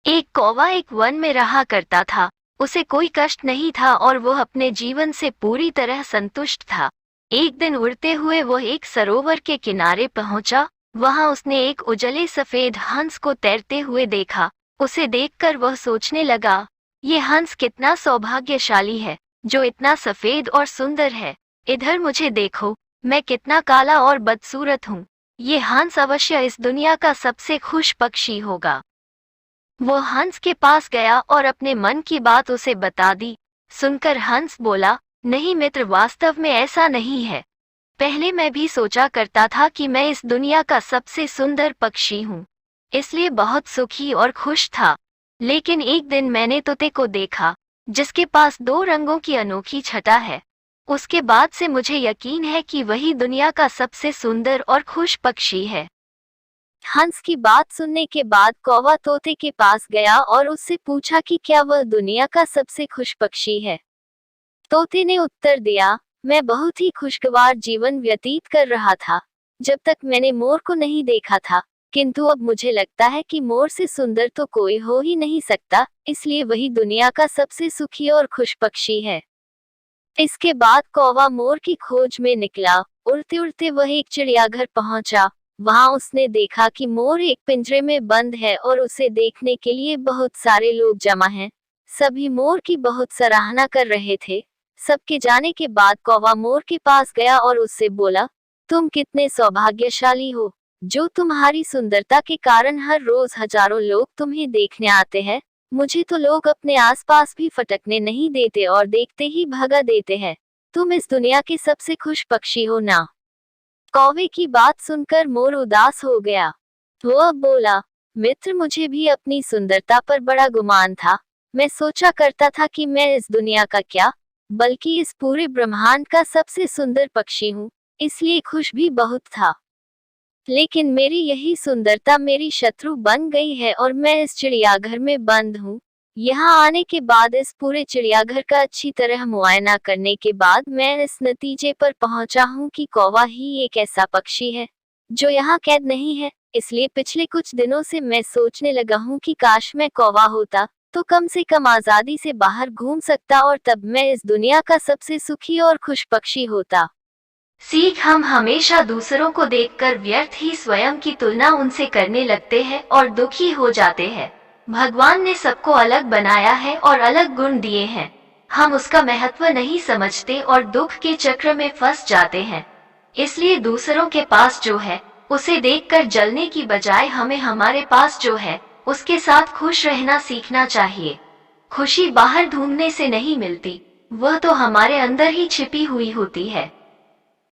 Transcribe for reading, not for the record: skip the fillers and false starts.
एक कौवा एक वन में रहा करता था। उसे कोई कष्ट नहीं था और वह अपने जीवन से पूरी तरह संतुष्ट था। एक दिन उड़ते हुए वह एक सरोवर के किनारे पहुंचा। वहां उसने एक उजले सफेद हंस को तैरते हुए देखा। उसे देखकर वह सोचने लगा, ये हंस कितना सौभाग्यशाली है जो इतना सफेद और सुंदर है। इधर मुझे देखो, मैं कितना काला और बदसूरत हूँ। ये हंस अवश्य इस दुनिया का सबसे खुश पक्षी होगा। वो हंस के पास गया और अपने मन की बात उसे बता दी। सुनकर हंस बोला, नहीं मित्र, वास्तव में ऐसा नहीं है। पहले मैं भी सोचा करता था कि मैं इस दुनिया का सबसे सुंदर पक्षी हूँ, इसलिए बहुत सुखी और खुश था। लेकिन एक दिन मैंने तोते को देखा, जिसके पास दो रंगों की अनोखी छटा है। उसके बाद से मुझे यकीन है कि वही दुनिया का सबसे सुंदर और खुश पक्षी है। हंस की बात सुनने के बाद कौवा तोते के पास गया और उससे पूछा कि क्या वह दुनिया का सबसे खुश पक्षी है। तोते ने उत्तर दिया, मैं बहुत ही खुशगवार जीवन व्यतीत कर रहा था जब तक मैंने मोर को नहीं देखा था, किंतु अब मुझे लगता है कि मोर से सुंदर तो कोई हो ही नहीं सकता, इसलिए वही दुनिया का सबसे सुखी और खुश पक्षी है। इसके बाद कौवा मोर की खोज में निकला। उड़ते उड़ते वह एक चिड़ियाघर पहुंचा। वहां उसने देखा कि मोर एक पिंजरे में बंद है और उसे देखने के लिए बहुत सारे लोग जमा हैं। सभी मोर की बहुत सराहना कर रहे थे। सबके जाने के बाद कौवा मोर के पास गया और उससे बोला, तुम कितने सौभाग्यशाली हो जो तुम्हारी सुंदरता के कारण हर रोज हजारों लोग तुम्हें देखने आते हैं। मुझे तो लोग अपने आसपास भी फटकने नहीं देते और देखते ही भगा देते हैं। तुम इस दुनिया के सबसे खुश पक्षी हो ना। कौवे की बात सुनकर मोर उदास हो गया। वो अब बोला, मित्र, मुझे भी अपनी सुंदरता पर बड़ा गुमान था। मैं सोचा करता था कि मैं इस दुनिया का क्या, बल्कि इस पूरे ब्रह्मांड का सबसे सुंदर पक्षी हूँ, इसलिए खुश भी बहुत था। लेकिन मेरी यही सुंदरता मेरी शत्रु बन गई है और मैं इस चिड़ियाघर में बंद हूँ। यहाँ आने के बाद, इस पूरे चिड़ियाघर का अच्छी तरह मुआयना करने के बाद मैं इस नतीजे पर पहुंचा हूँ कि कौवा ही एक ऐसा पक्षी है जो यहाँ कैद नहीं है। इसलिए पिछले कुछ दिनों से मैं सोचने लगा हूँ कि काश मैं कौवा होता तो कम से कम आजादी से बाहर घूम सकता और तब मैं इस दुनिया का सबसे सुखी और खुश पक्षी होता। सीख, हम हमेशा दूसरों को देखकर व्यर्थ ही स्वयं की तुलना उनसे करने लगते हैं और दुखी हो जाते हैं। भगवान ने सबको अलग बनाया है और अलग गुण दिए हैं। हम उसका महत्व नहीं समझते और दुख के चक्र में फंस जाते हैं। इसलिए दूसरों के पास जो है उसे देखकर जलने की बजाय हमें हमारे पास जो है उसके साथ खुश रहना सीखना चाहिए। खुशी बाहर ढूंढने से नहीं मिलती, वह तो हमारे अंदर ही छिपी हुई होती है।